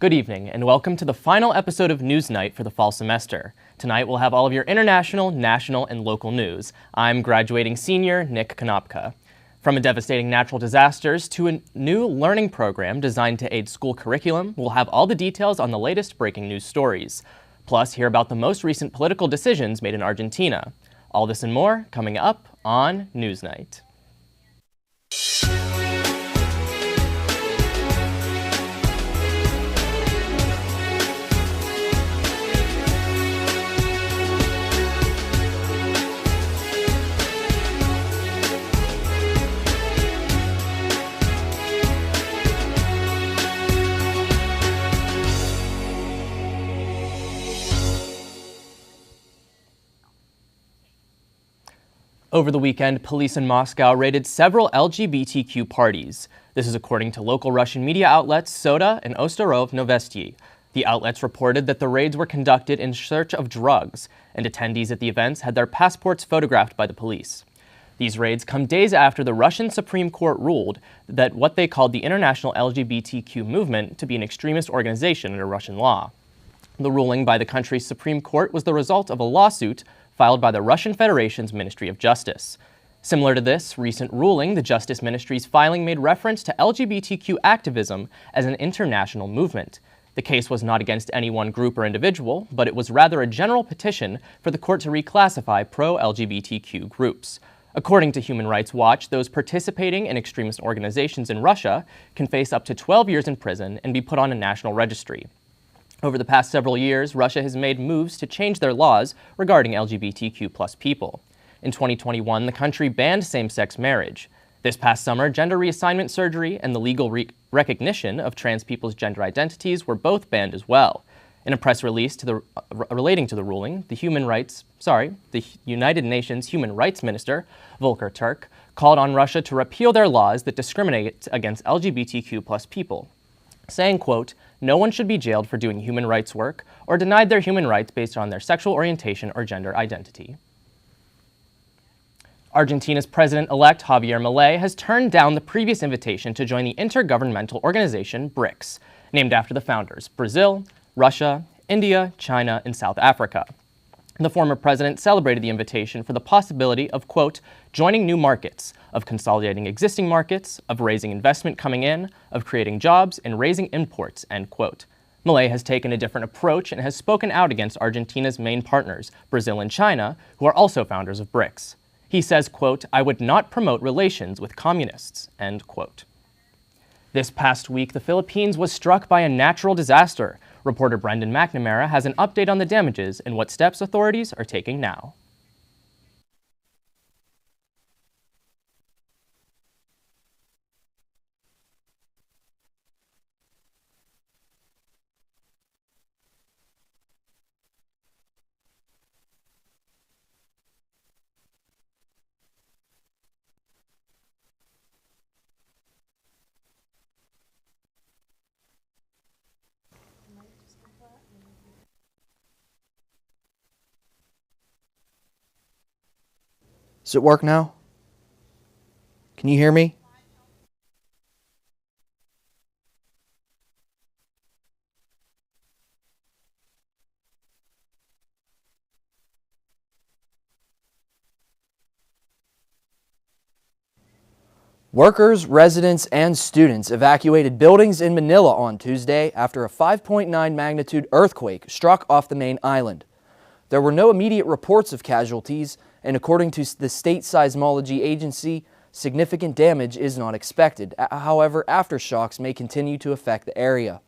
Good evening, and welcome to the final episode of NewsNight for the fall semester. Tonight we'll have all of your international, national, and local news. I'm graduating senior Nick Konopka. From devastating natural disasters to a new learning program designed to aid school curriculum, we'll have all the details on the latest breaking news stories. Plus, hear about the most recent political decisions made in Argentina. All this and more coming up on NewsNight. Over the weekend, police in Moscow raided several LGBTQ parties. This is according to local Russian media outlets Soda and Ostarov Novostyi. The outlets reported that the raids were conducted in search of drugs, and attendees at the events had their passports photographed by the police. These raids come days after the Russian Supreme Court ruled that what they called the International LGBTQ Movement to be an extremist organization under Russian law. The ruling by the country's Supreme Court was the result of a lawsuit filed by the Russian Federation's Ministry of Justice. Similar to this recent ruling, the Justice Ministry's filing made reference to LGBTQ activism as an international movement. The case was not against any one group or individual, but it was rather a general petition for the court to reclassify pro-LGBTQ groups. According to Human Rights Watch, those participating in extremist organizations in Russia can face up to 12 years in prison and be put on a national registry. Over the past several years, Russia has made moves to change their laws regarding LGBTQ+ people. In 2021, the country banned same-sex marriage. This past summer, gender reassignment surgery and the legal recognition of trans people's gender identities were both banned as well. In a press release relating to the ruling, the United Nations Human Rights Minister, Volker Turk, called on Russia to repeal their laws that discriminate against LGBTQ+ people, saying, quote, "No one should be jailed for doing human rights work or denied their human rights based on their sexual orientation or gender identity." Argentina's president-elect Javier Milei has turned down the previous invitation to join the intergovernmental organization BRICS, named after the founders, Brazil, Russia, India, China, and South Africa. The former president celebrated the invitation for the possibility of, quote, joining new markets, of consolidating existing markets, of raising investment coming in, of creating jobs, and raising imports, end quote. Milei has taken a different approach and has spoken out against Argentina's main partners, Brazil and China, who are also founders of BRICS. He says, quote, "I would not promote relations with communists," end quote. This past week, the Philippines was struck by a natural disaster. Reporter Brendan McNamara has an update on the damages and what steps authorities are taking now. Does it work now? Can you hear me? Workers, residents, and students evacuated buildings in Manila on Tuesday after a 5.9 magnitude earthquake struck off the main island. There were no immediate reports of casualties, and according to the state seismology agency, significant damage is not expected. However, aftershocks may continue to affect the area.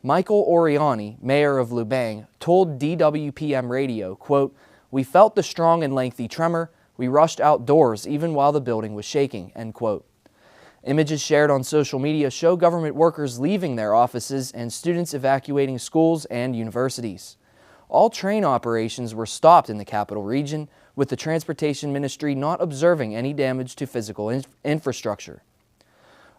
Michael Oriani, mayor of Lubang, told DWPM radio, quote, "We felt the strong and lengthy tremor. We rushed outdoors even while the building was shaking," end quote. Images shared on social media show government workers leaving their offices and students evacuating schools and universities. All train operations were stopped in the capital region, with the Transportation Ministry not observing any damage to physical infrastructure.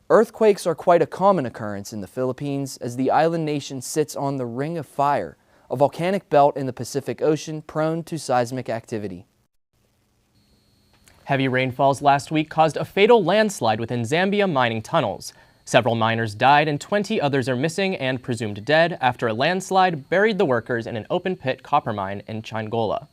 Earthquakes are quite a common occurrence in the Philippines as the island nation sits on the Ring of Fire, a volcanic belt in the Pacific Ocean prone to seismic activity. Heavy rainfalls last week caused a fatal landslide within Zambia mining tunnels. Several miners died and 20 others are missing and presumed dead after a landslide buried the workers in an open-pit copper mine in Chingola.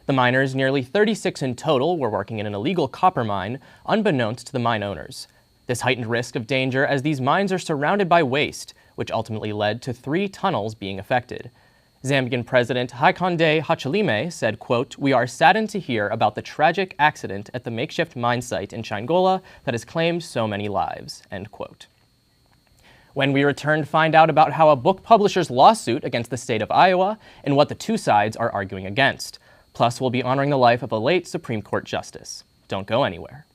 The miners, nearly 36 in total, were working in an illegal copper mine, unbeknownst to the mine owners. This heightened risk of danger as these mines are surrounded by waste, which ultimately led to 3 tunnels being affected. Zambian President Hakainde Hichilema said, quote, "We are saddened to hear about the tragic accident at the makeshift mine site in Chingola that has claimed so many lives," end quote. When we return, find out about how a book publisher's lawsuit against the state of Iowa and what the two sides are arguing against. Plus, we'll be honoring the life of a late Supreme Court justice. Don't go anywhere.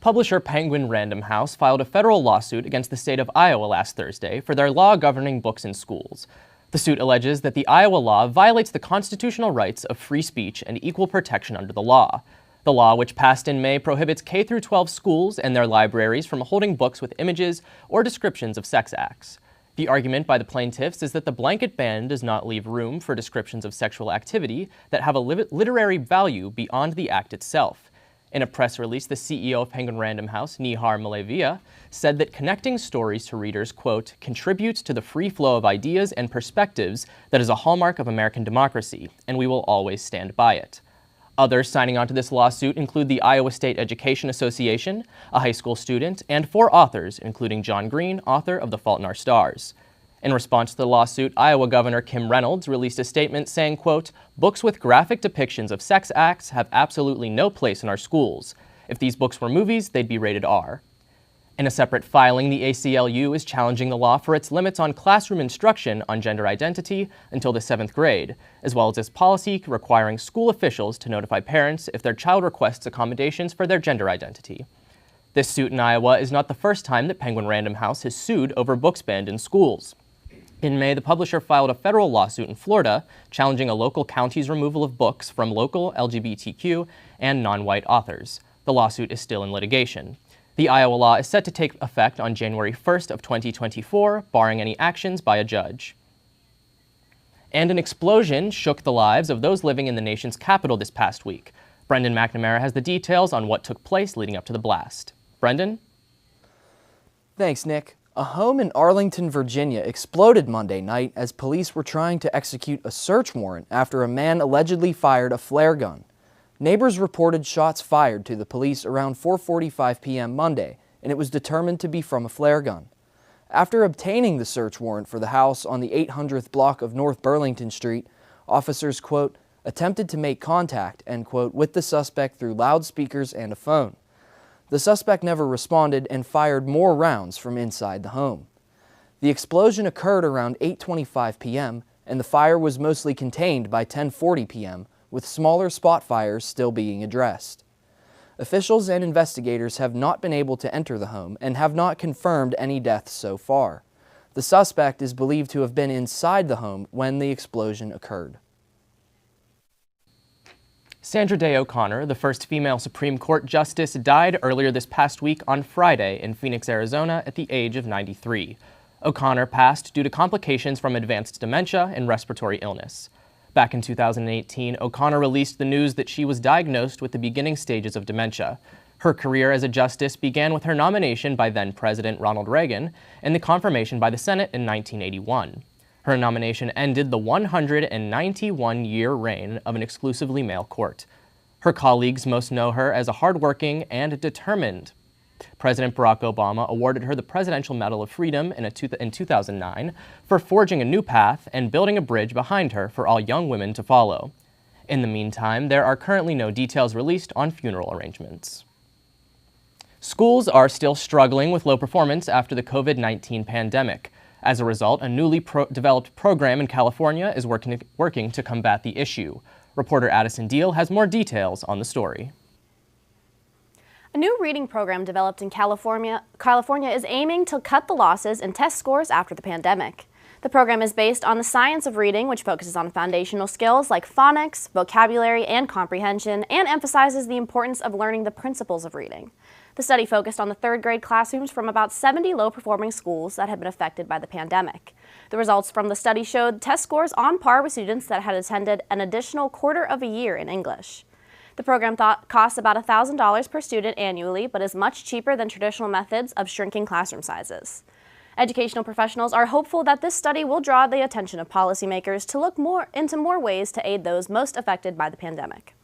Publisher Penguin Random House filed a federal lawsuit against the state of Iowa last Thursday for their law governing books in schools. The suit alleges that the Iowa law violates the constitutional rights of free speech and equal protection under the law. The law, which passed in May, prohibits K-12 schools and their libraries from holding books with images or descriptions of sex acts. The argument by the plaintiffs is that the blanket ban does not leave room for descriptions of sexual activity that have a literary value beyond the act itself. In a press release, the CEO of Penguin Random House, Nihar Malavia, said that connecting stories to readers, quote, contributes to the free flow of ideas and perspectives that is a hallmark of American democracy, and we will always stand by it. Others signing on to this lawsuit include the Iowa State Education Association, a high school student, and 4 authors, including John Green, author of The Fault in Our Stars. In response to the lawsuit, Iowa Governor Kim Reynolds released a statement saying, quote, books with graphic depictions of sex acts have absolutely no place in our schools. If these books were movies, they'd be rated R. In a separate filing, the ACLU is challenging the law for its limits on classroom instruction on gender identity until the 7th grade, as well as its policy requiring school officials to notify parents if their child requests accommodations for their gender identity. This suit in Iowa is not the first time that Penguin Random House has sued over books banned in schools. In May, the publisher filed a federal lawsuit in Florida challenging a local county's removal of books from local LGBTQ and non-white authors. The lawsuit is still in litigation. The Iowa law is set to take effect on January 1st of 2024, barring any actions by a judge. And an explosion shook the lives of those living in the nation's capital this past week. Brendan McNamara has the details on what took place leading up to the blast. Brendan? Thanks, Nick. A home in Arlington, Virginia exploded Monday night as police were trying to execute a search warrant after a man allegedly fired a flare gun. Neighbors reported shots fired to the police around 4:45 p.m. Monday, and it was determined to be from a flare gun. After obtaining the search warrant for the house on the 800th block of North Burlington Street, officers, quote, attempted to make contact, end quote, with the suspect through loudspeakers and a phone. The suspect never responded and fired more rounds from inside the home. The explosion occurred around 8:25 p.m., and the fire was mostly contained by 10:40 p.m., with smaller spot fires still being addressed. Officials and investigators have not been able to enter the home and have not confirmed any deaths so far. The suspect is believed to have been inside the home when the explosion occurred. Sandra Day O'Connor, the first female Supreme Court justice, died earlier this past week on Friday in Phoenix, Arizona at the age of 93. O'Connor passed due to complications from advanced dementia and respiratory illness. Back in 2018, O'Connor released the news that she was diagnosed with the beginning stages of dementia. Her career as a justice began with her nomination by then-President Ronald Reagan and the confirmation by the Senate in 1981. Her nomination ended the 191-year reign of an exclusively male court. Her colleagues most know her as a hardworking and determined. President Barack Obama awarded her the Presidential Medal of Freedom in 2009 for forging a new path and building a bridge behind her for all young women to follow. In the meantime, there are currently no details released on funeral arrangements. Schools are still struggling with low performance after the COVID-19 pandemic. As a result, a newly developed program in California is working to combat the issue. Reporter Addison Deal has more details on the story. A new reading program developed in California is aiming to cut the losses in test scores after the pandemic. The program is based on the science of reading, which focuses on foundational skills like phonics, vocabulary, and comprehension, and emphasizes the importance of learning the principles of reading. The study focused on the third grade classrooms from about 70 low-performing schools that had been affected by the pandemic. The results from the study showed test scores on par with students that had attended an additional quarter of a year in English. The program costs about $1,000 per student annually, but is much cheaper than traditional methods of shrinking classroom sizes. Educational professionals are hopeful that this study will draw the attention of policymakers to look into more ways to aid those most affected by the pandemic.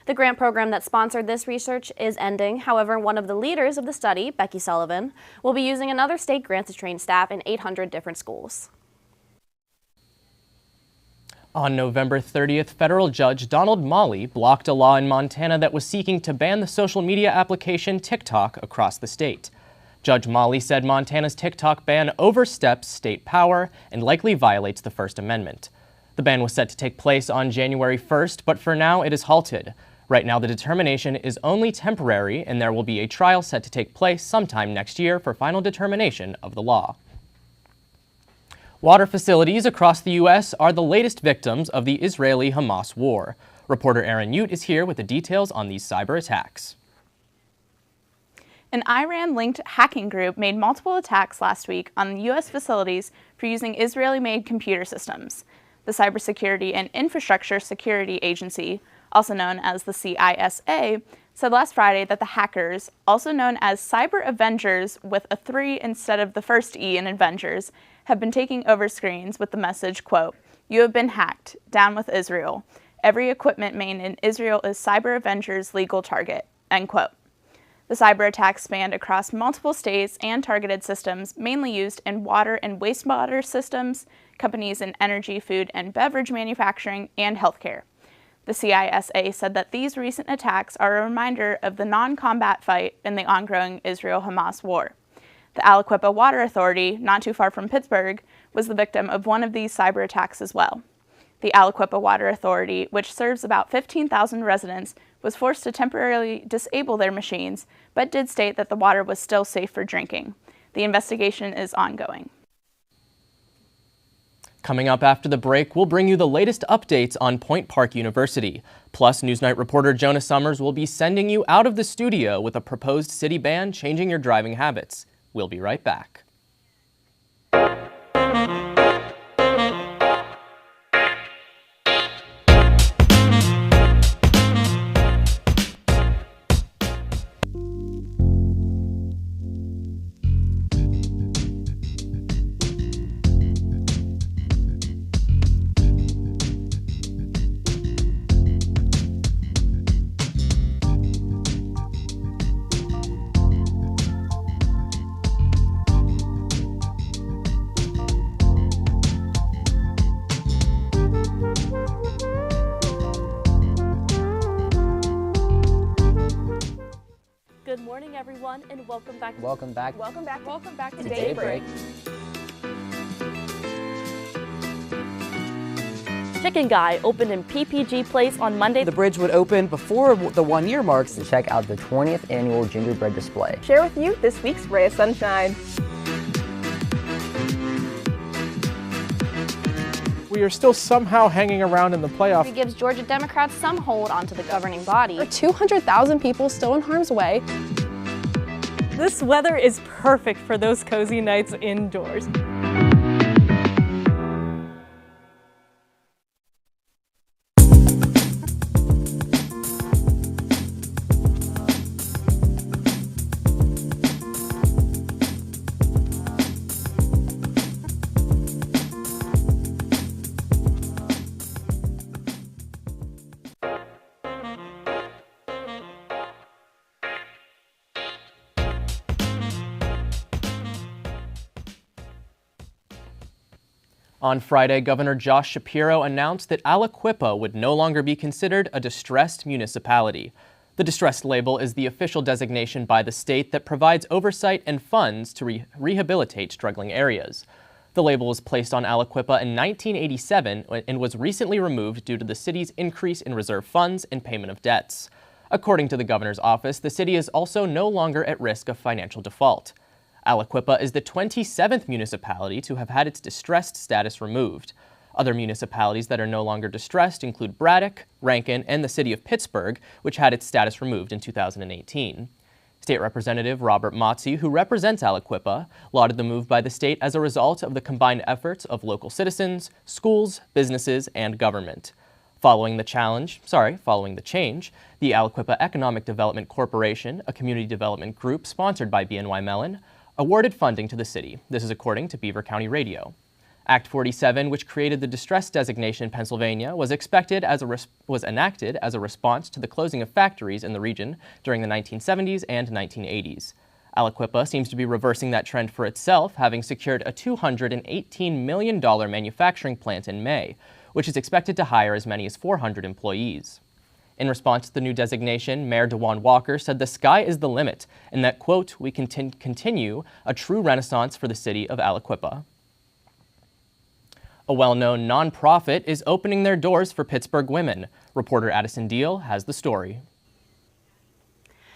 The grant program that sponsored this research is ending. However, one of the leaders of the study, Becky Sullivan, will be using another state grant to train staff in 800 different schools. On November 30th, federal judge Donald Molley blocked a law in Montana that was seeking to ban the social media application TikTok across the state. Judge Molley said Montana's TikTok ban oversteps state power and likely violates the First Amendment. The ban was set to take place on January 1st, but for now it is halted. Right now, the determination is only temporary, and there will be a trial set to take place sometime next year for final determination of the law. Water facilities across the U.S. are the latest victims of the Israeli-Hamas war. Reporter Aaron Ute is here with the details on these cyber attacks. An Iran-linked hacking group made multiple attacks last week on U.S. facilities for using Israeli-made computer systems. The Cybersecurity and Infrastructure Security Agency, also known as the CISA, said last Friday that the hackers, also known as Cyber Avengers with a 3 instead of the first E in Avengers, have been taking over screens with the message, quote, "You have been hacked. Down with Israel. Every equipment made in Israel is Cyber Avengers' legal target," end quote. The cyber attacks spanned across multiple states and targeted systems mainly used in water and wastewater systems, companies in energy, food, and beverage manufacturing, and healthcare. The CISA said that these recent attacks are a reminder of the non-combat fight in the ongoing Israel-Hamas war. The Aliquippa Water Authority, not too far from Pittsburgh, was the victim of one of these cyber attacks as well. The Aliquippa Water Authority, which serves about 15,000 residents, was forced to temporarily disable their machines, but did state that the water was still safe for drinking. The investigation is ongoing. Coming up after the break, we'll bring you the latest updates on Point Park University. Plus, NewsNight reporter Jonah Summers will be sending you out of the studio with a proposed city ban changing your driving habits. We'll be right back. Good morning, everyone, and welcome back. Welcome back Welcome back to to Daybreak. Chicken Guy opened in PPG Place on Monday. The bridge would open before the 1 year marks. To check out the 20th annual gingerbread display. Share with you this week's ray of sunshine. We are still somehow hanging around in the playoff. It gives Georgia Democrats some hold onto the governing body. 200,000 people still in harm's way. This weather is perfect for those cozy nights indoors. On Friday, Governor Josh Shapiro announced that Aliquippa would no longer be considered a distressed municipality. The distressed label is the official designation by the state that provides oversight and funds to rehabilitate struggling areas. The label was placed on Aliquippa in 1987 and was recently removed due to the city's increase in reserve funds and payment of debts. According to the governor's office, the city is also no longer at risk of financial default. Aliquippa is the 27th municipality to have had its distressed status removed. Other municipalities that are no longer distressed include Braddock, Rankin, and the city of Pittsburgh, which had its status removed in 2018. State Representative Robert Motzi, who represents Aliquippa, lauded the move by the state as a result of the combined efforts of local citizens, schools, businesses, and government. Following the change, the Aliquippa Economic Development Corporation, a community development group sponsored by BNY Mellon, awarded funding to the city. This is according to Beaver County Radio. Act 47, which created the distress designation in Pennsylvania, was enacted as a response to the closing of factories in the region during the 1970s and 1980s. Aliquippa seems to be reversing that trend for itself, having secured a $218 million manufacturing plant in May, which is expected to hire as many as 400 employees. In response to the new designation, Mayor DeJuan Walker said the sky is the limit and that, quote, we can continue a true renaissance for the city of Aliquippa. A well-known nonprofit is opening their doors for Pittsburgh women. Reporter Addison Deal has the story.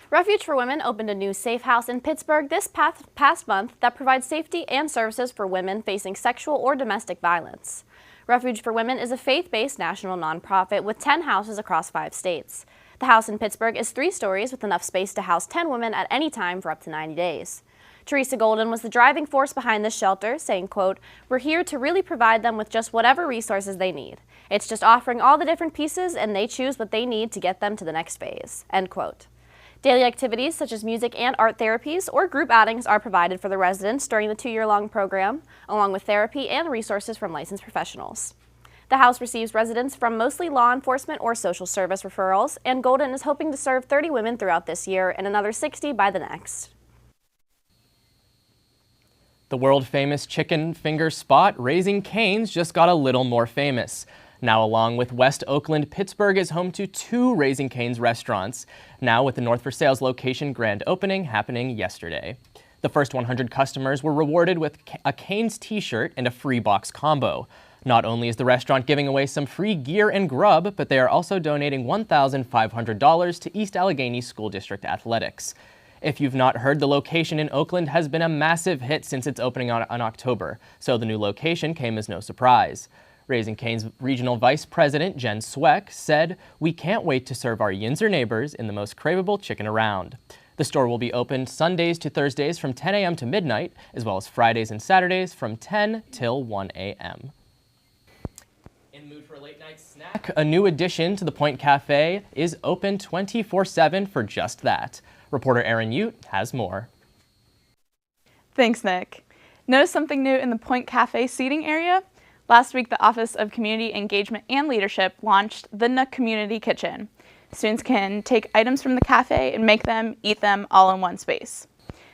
Refuge for Women opened a new safe house in Pittsburgh this past month that provides safety and services for women facing sexual or domestic violence. Refuge for Women is a faith-based national nonprofit with 10 houses across 5 states. The house in Pittsburgh is 3 stories with enough space to house 10 women at any time for up to 90 days. Teresa Golden was the driving force behind this shelter, saying, quote, we're here to really provide them with just whatever resources they need. It's just offering all the different pieces and they choose what they need to get them to the next phase, end quote. Daily activities such as music and art therapies or group outings are provided for the residents during the 2-year-long program, along with therapy and resources from licensed professionals. The house receives residents from mostly law enforcement or social service referrals, and Golden is hoping to serve 30 women throughout this year and another 60 by the next. The world-famous chicken finger spot, Raising Cane's, just got a little more famous. Now, along with West Oakland, Pittsburgh is home to 2 Raising Cane's restaurants, now with the North for Sale's location grand opening happening yesterday. The first 100 customers were rewarded with a Cane's t-shirt and a free box combo. Not only is the restaurant giving away some free gear and grub, but they are also donating $1,500 to East Allegheny School District Athletics. If you've not heard, the location in Oakland has been a massive hit since its opening on October, so the new location came as no surprise. Raising Cane's Regional Vice President Jen Sweck said, we can't wait to serve our Yinzer neighbors in the most craveable chicken around. The store will be open Sundays to Thursdays from 10 a.m. to midnight, as well as Fridays and Saturdays from 10 till 1 a.m. In the mood for a late night snack, a new addition to the Point Cafe is open 24/7 for just that. Reporter Aaron Ute has more. Thanks, Nick. Notice something new in the Point Cafe seating area? Last week, the Office of Community Engagement and Leadership launched the Nook Community Kitchen. Students can take items from the cafe and make them, eat them, all in one space.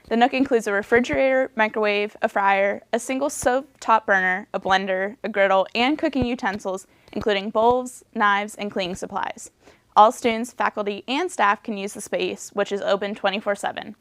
The Nook includes a refrigerator, microwave, a fryer, a single stove top burner, a blender, a griddle, and cooking utensils, including bowls, knives, and cleaning supplies. All students, faculty, and staff can use the space, which is open 24/7.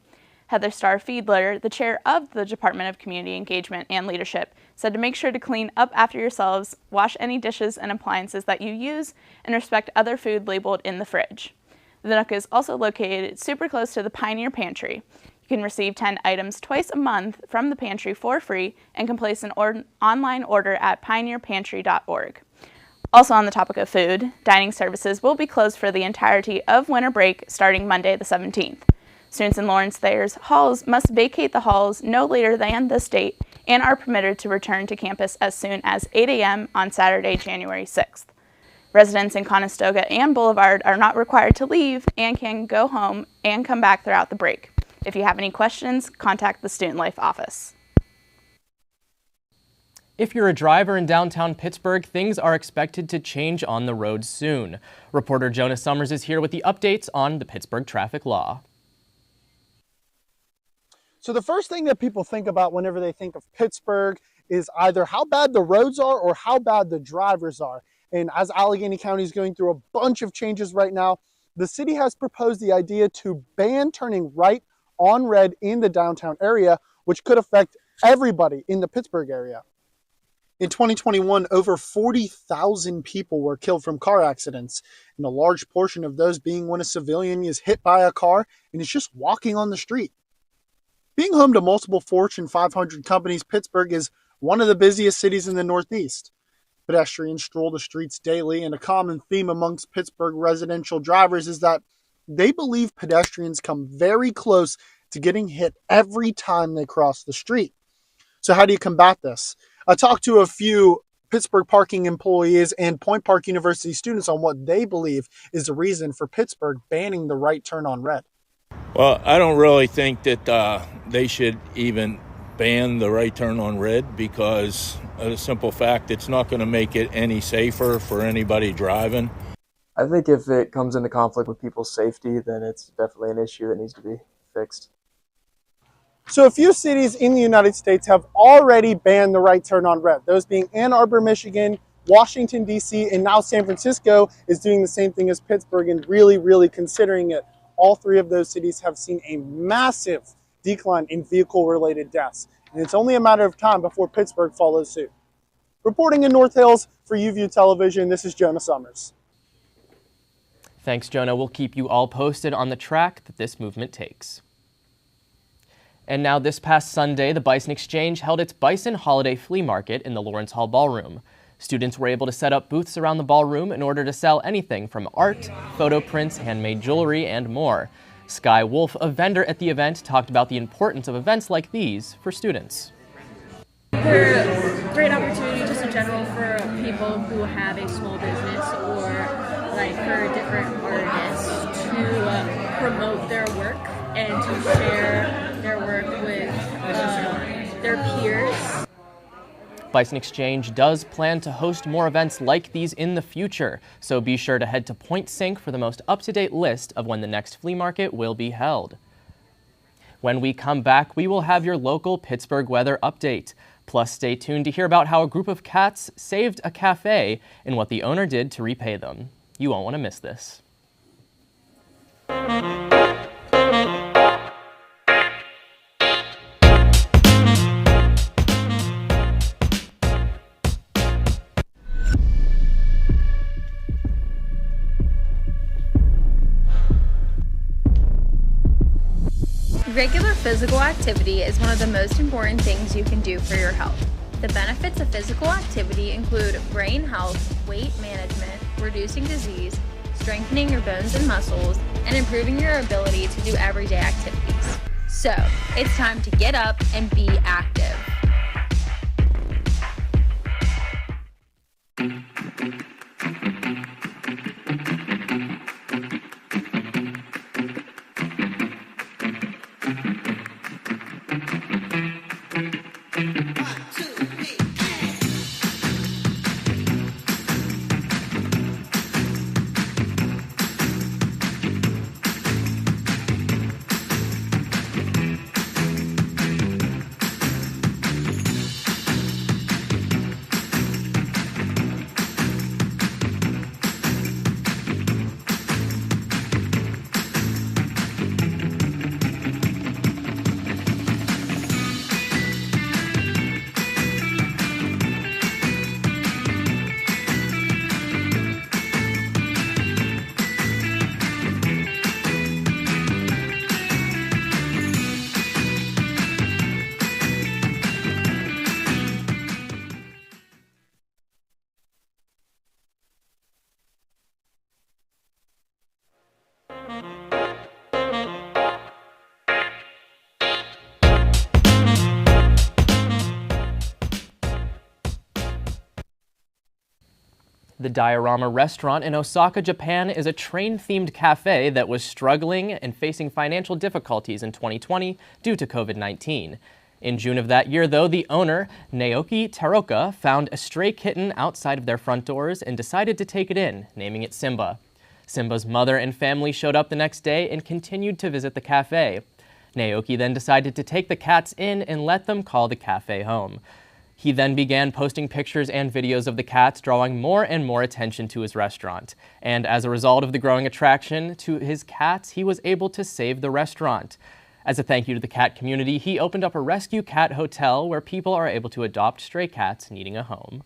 Heather Starr Fiedler, the chair of the Department of Community Engagement and Leadership, said to make sure to clean up after yourselves, wash any dishes and appliances that you use, and respect other food labeled in the fridge. The Nook is also located super close to the Pioneer Pantry. You can receive 10 items twice a month from the pantry for free and can place an online order at pioneerpantry.org. Also on the topic of food, dining services will be closed for the entirety of winter break starting Monday the 17th. Students in Lawrence Thayer's halls must vacate the halls no later than this date and are permitted to return to campus as soon as 8 a.m. on Saturday, January 6th. Residents in Conestoga and Boulevard are not required to leave and can go home and come back throughout the break. If you have any questions, contact the Student Life office. If you're a driver in downtown Pittsburgh, things are expected to change on the road soon. Reporter Jonah Summers is here with the updates on the Pittsburgh traffic law. So the first thing that people think about whenever they think of Pittsburgh is either how bad the roads are or how bad the drivers are. And as Allegheny County is going through a bunch of changes right now, the city has proposed the idea to ban turning right on red in the downtown area, which could affect everybody in the Pittsburgh area. In 2021, over 40,000 people were killed from car accidents, and a large portion of those being when a civilian is hit by a car and is just walking on the street. Being home to multiple Fortune 500 companies, Pittsburgh is one of the busiest cities in the Northeast. Pedestrians stroll the streets daily, and a common theme amongst Pittsburgh residential drivers is that they believe pedestrians come very close to getting hit every time they cross the street. So how do you combat this? I talked to a few Pittsburgh parking employees and Point Park University students on what they believe is the reason for Pittsburgh banning the right turn on red. Well, I don't really think that they should even ban the right turn on red because of the simple fact it's not going to make it any safer for anybody driving. I think if it comes into conflict with people's safety, then it's definitely an issue that needs to be fixed. So a few cities in the United States have already banned the right turn on red. Those being Ann Arbor, Michigan, Washington, D.C., and now San Francisco is doing the same thing as Pittsburgh and really considering it. All three of those cities have seen a massive decline in vehicle-related deaths, and it's only a matter of time before Pittsburgh follows suit. Reporting in North Hills for UView Television, this is Jonah Summers. Thanks, Jonah. We'll keep you all posted on the track that this movement takes. And now this past Sunday, the Bison Exchange held its Bison Holiday Flea Market in the Lawrence Hall Ballroom. Students were able to set up booths around the ballroom in order to sell anything from art, photo prints, handmade jewelry, and more. Sky Wolf, a vendor at the event, talked about the importance of events like these for students. They're a great opportunity just in general for people who have a small business or like for different artists to promote their work and to share their work with their peers. Bison Exchange does plan to host more events like these in the future, so be sure to head to Point Sync for the most up-to-date list of when the next flea market will be held. When we come back, we will have your local Pittsburgh weather update. Plus, stay tuned to hear about how a group of cats saved a cafe and what the owner did to repay them. You won't want to miss this. Regular physical activity is one of the most important things you can do for your health. The benefits of physical activity include brain health, weight management, reducing disease, strengthening your bones and muscles, and improving your ability to do everyday activities. So, it's time to get up and be active. The Diorama restaurant in Osaka, Japan is a train-themed cafe that was struggling and facing financial difficulties in 2020 due to COVID-19. In June of that year, though, the owner, Naoki Taroka, found a stray kitten outside of their front doors and decided to take it in, naming it Simba. Simba's mother and family showed up the next day and continued to visit the cafe. Naoki then decided to take the cats in and let them call the cafe home. He then began posting pictures and videos of the cats, drawing more and more attention to his restaurant. And as a result of the growing attraction to his cats, he was able to save the restaurant. As a thank you to the cat community, he opened up a rescue cat hotel where people are able to adopt stray cats needing a home.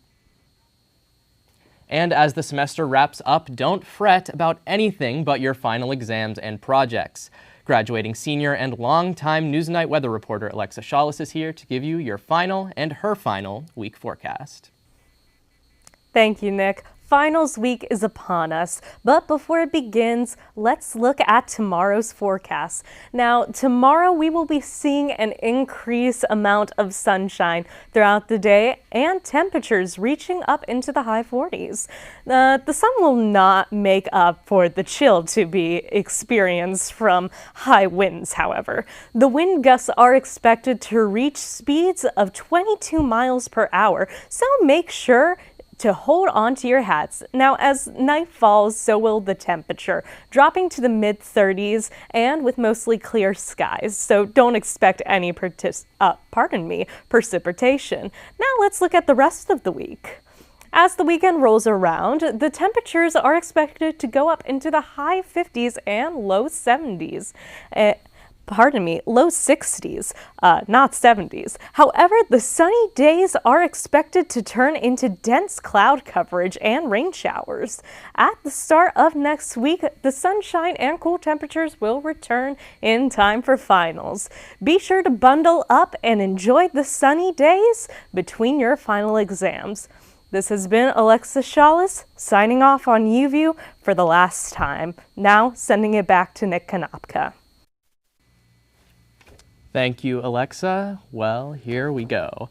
And as the semester wraps up, don't fret about anything but your final exams and projects. Graduating senior and longtime NewsNight weather reporter Alexa Shawless is here to give you your final and her final week forecast. Thank you, Nick. Finals week is upon us, but before it begins, let's look at tomorrow's forecast. Now, tomorrow we will be seeing an increased amount of sunshine throughout the day and temperatures reaching up into the high 40s. The sun will not make up for the chill to be experienced from high winds, however. The wind gusts are expected to reach speeds of 22 miles per hour, so make sure to hold on to your hats. Now, as night falls, so will the temperature, dropping to the mid-30s and with mostly clear skies, so don't expect any precipitation. Now let's look at the rest of the week. As the weekend rolls around, the temperatures are expected to go up into the high 50s and low 70s. Low 60s, not 70s. However, the sunny days are expected to turn into dense cloud coverage and rain showers. At the start of next week, the sunshine and cool temperatures will return in time for finals. Be sure to bundle up and enjoy the sunny days between your final exams. This has been Alexa Shawless signing off on UView for the last time. Now sending it back to Nick Konopka. Thank you, Alexa. Well, here we go.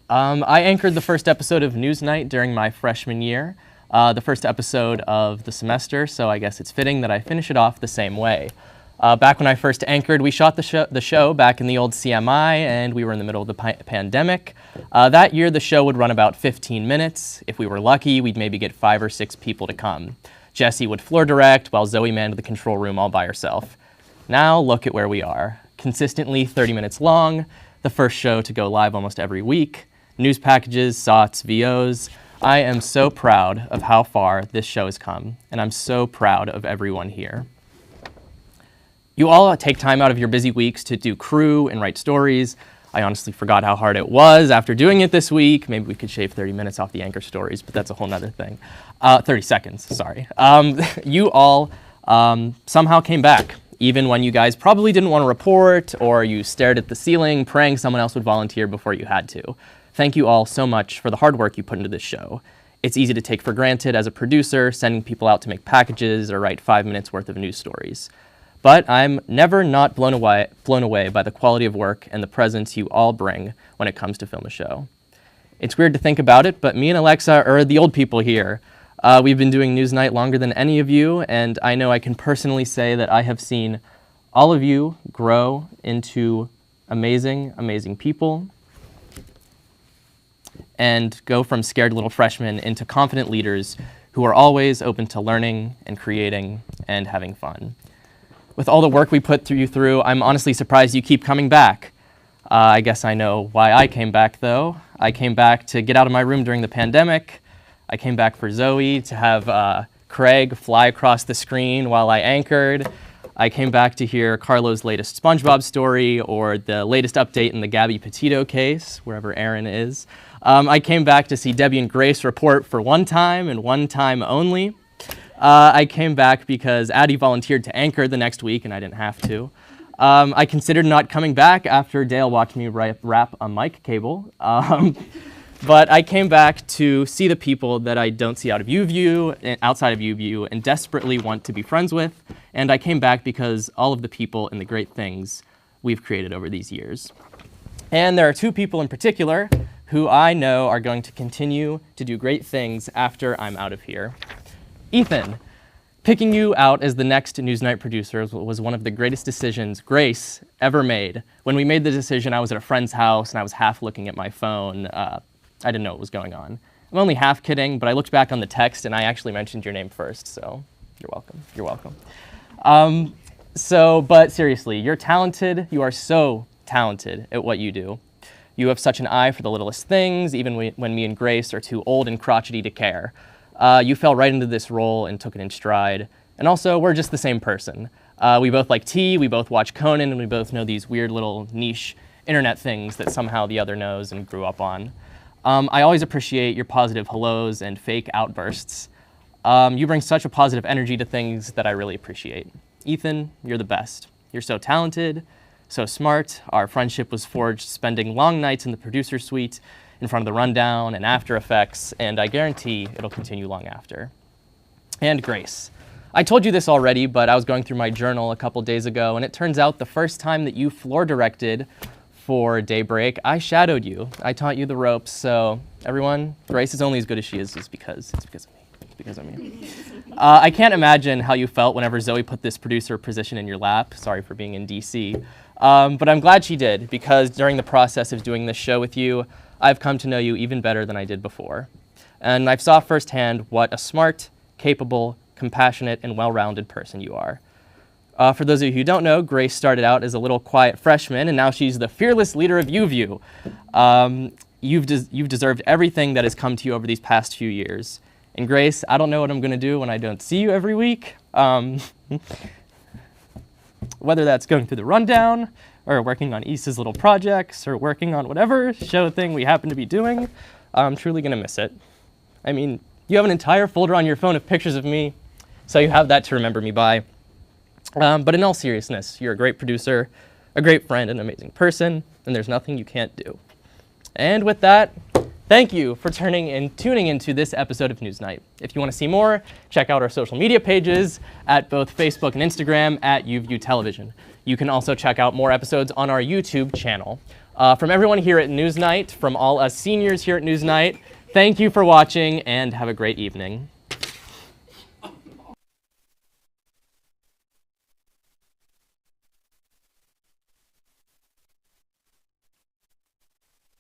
I anchored the first episode of NewsNight during my freshman year, the first episode of the semester, so I guess it's fitting that I finish it off the same way. Back when I first anchored, we shot the show back in the old CMI, and we were in the middle of the pandemic. That year, the show would run about 15 minutes. If we were lucky, we'd maybe get 5 or 6 people to come. Jessie would floor direct, while Zoe manned the control room all by herself. Now, look at where we are. Consistently 30 minutes long, the first show to go live almost every week, news packages, SOTs, VOs. I am so proud of how far this show has come, and I'm so proud of everyone here. You all take time out of your busy weeks to do crew and write stories. I honestly forgot how hard it was after doing it this week. Maybe we could shave 30 minutes off the anchor stories, but that's a whole nother thing. 30 seconds, sorry. You all somehow came back. Even when you guys probably didn't want to report or you stared at the ceiling praying someone else would volunteer before you had to. Thank you all so much for the hard work you put into this show. It's easy to take for granted as a producer, sending people out to make packages or write 5 minutes worth of news stories. But I'm never not blown away by the quality of work and the presence you all bring when it comes to film a show. It's weird to think about it, but me and Alexa are the old people here. We've been doing NewsNight longer than any of you, and I know I can personally say that I have seen all of you grow into amazing, amazing people and go from scared little freshmen into confident leaders who are always open to learning and creating and having fun. With all the work we put you through, I'm honestly surprised you keep coming back. I guess I know why I came back, though. I came back to get out of my room during the pandemic. I came back for Zoe to have Craig fly across the screen while I anchored. I came back to hear Carlo's latest SpongeBob story or the latest update in the Gabby Petito case, wherever Aaron is. I came back to see Debbie and Grace report for one time and one time only. I came back because Addie volunteered to anchor the next week and I didn't have to. I considered not coming back after Dale watched me wrap a mic cable. But I came back to see the people that I don't see outside of UView and desperately want to be friends with. And I came back because all of the people and the great things we've created over these years. And there are 2 people in particular who I know are going to continue to do great things after I'm out of here. Ethan, picking you out as the next NewsNight producer was one of the greatest decisions Grace ever made. When we made the decision, I was at a friend's house and I was half looking at my phone. I didn't know what was going on. I'm only half kidding, but I looked back on the text and I actually mentioned your name first, so you're welcome. You're welcome. But seriously, you're talented. You are so talented at what you do. You have such an eye for the littlest things, even when me and Grace are too old and crotchety to care. You fell right into this role and took it in stride. And also, we're just the same person. We both like tea, we both watch Conan, and we both know these weird little niche internet things that somehow the other knows and grew up on. I always appreciate your positive hellos and fake outbursts. You bring such a positive energy to things that I really appreciate. Ethan, you're the best. You're so talented, so smart. Our friendship was forged spending long nights in the producer suite in front of the rundown and After Effects, and I guarantee it'll continue long after. And Grace. I told you this already, but I was going through my journal a couple days ago, and it turns out the first time that you floor directed for Daybreak, I shadowed you. I taught you the ropes, so everyone, Grace is only as good as she is because of me. It's because of me. I can't imagine how you felt whenever Zoe put this producer position in your lap. Sorry for being in DC. But I'm glad she did, because during the process of doing this show with you, I've come to know you even better than I did before. And I've saw firsthand what a smart, capable, compassionate, and well-rounded person you are. For those of you who don't know, Grace started out as a little quiet freshman, and now she's the fearless leader of UView. You've deserved everything that has come to you over these past few years. And Grace, I don't know what I'm going to do when I don't see you every week. Whether that's going through the rundown, or working on Issa's little projects, or working on whatever show thing we happen to be doing, I'm truly going to miss it. I mean, you have an entire folder on your phone of pictures of me, so you have that to remember me by. But in all seriousness, you're a great producer, a great friend, an amazing person, and there's nothing you can't do. And with that, thank you for tuning into this episode of NewsNight. If you want to see more, check out our social media pages at both Facebook and Instagram at UView Television. You can also check out more episodes on our YouTube channel. From everyone here at NewsNight, from all us seniors here at NewsNight, thank you for watching and have a great evening.